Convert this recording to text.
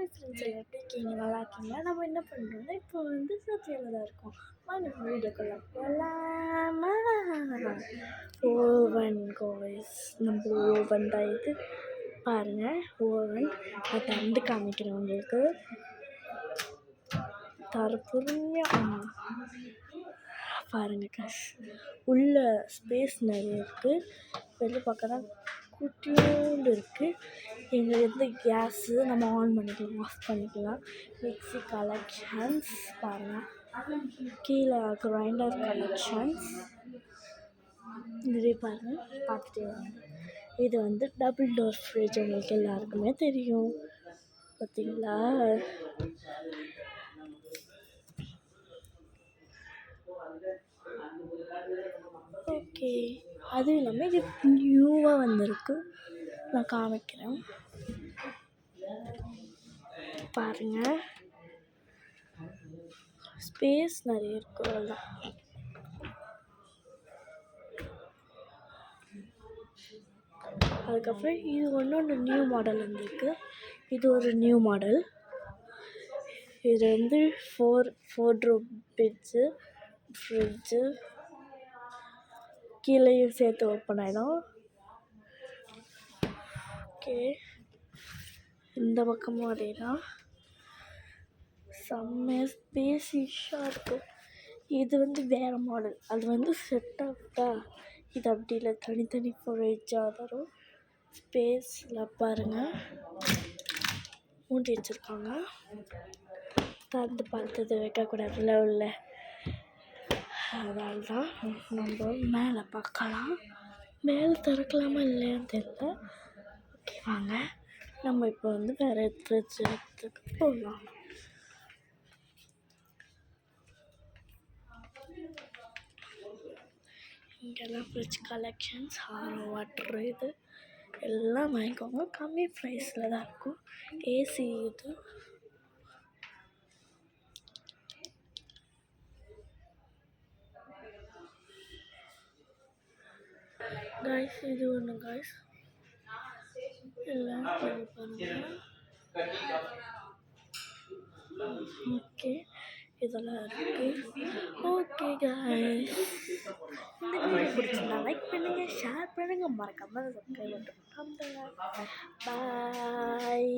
Hi friends எல்லாம் எப்படி இருக்கீங்க? நல்லா இருக்கீங்களா? நம்ம என்ன பண்ணுறோம்னா இப்போ வந்து சத்தியில் தான் இருக்கோம். வாங்க வீடியோக்குள்ள போகலாமா? ஓவன் காய்ஸ், நம்ம ஓவன் தான் இது. பாருங்கள் ஓவன், அதை திறந்து காமிக்கிறேன் உங்களுக்கு. பொறுமையாக பாருங்கள் காய்ஸ், உள்ள ஸ்பேஸ் நிறைய இருக்குது. வெளில பார்க்க தான் குட்டியோண்டு இருக்குது. இங்கே இருந்து கேஸு நம்ம ஆன் பண்ணிக்கலாம், ஆஃப் பண்ணிக்கலாம். மிக்ஸி கலெக்ஷன்ஸ் பாருங்கள், கீழே கிரைண்டர் கலெக்ஷன்ஸ் நிறைய பாருங்கள், பார்த்துட்டே வாங்க. இது வந்து டபுள் டோர் ஃப்ரிட்ஜ், உங்களுக்கு எல்லாருக்குமே தெரியும் பார்த்தீங்களா? ஓகே, அதுவும் இல்லாமல் இது நியூவாக வந்திருக்கு, நான் காமிக்கிறேன் பாருங்கள். ஸ்பேஸ் நிறைய இருக்குது, அவ்வளோதான். அதுக்கப்புறம் இது ஒன்று நியூ மாடல் வந்திருக்கு. இது ஒரு நியூ மாடல். இது வந்து ஃபோர் ட்ரோ பெட்ஸு, ஃப்ரிட்ஜு கீழேயும் சேர்த்து ஓப்பன் ஆகிடும். ஓகே, இந்த பக்கமும் அதே தான், செம்ம ஸ்பேசிஷாக இருக்குது. இது வந்து வேறு மாடல், அது வந்து செட்டாக, இது அப்படி இல்லை, தனித்தனி ஃப்ரிட்ஜாக வரும். ஸ்பேஸில் பாருங்கள், மூடி வச்சுருக்காங்க. திறந்து பார்த்தது வைக்கக்கூடாதுல உள்ள, அதனால தான் நம்ம மேலே பார்க்கலாம். மேலே திறக்கலாமா இல்லையான்னு தெரியல. ஓகே வாங்க, நம்ம இப்போ வந்து வேறு ஃப்ரிட்ஜ் எடுத்துக்கு போகலாம். இங்கெல்லாம் ஃப்ரிட்ஜ் கலெக்ஷன்ஸ், ஆரோ வாட்ரு, இது எல்லாம் வாங்கிக்கோங்க, கம்மி ப்ரைஸில் தான் இருக்கும். ஏசி இது காய்ஸ், இது ஒன்று காய்ஸ், எல்லாம் பாருங்கள். ஓகே, இதெல்லாம் இருக்குது. ஓகே காய்ஸ், இந்த வீடியோ பிடிச்சிருந்தா லைக் பண்ணுங்கள், ஷேர் பண்ணுங்கள், மறக்காமல் சப்ஸ்கிரைப் பண்ணுங்கள். பாய்.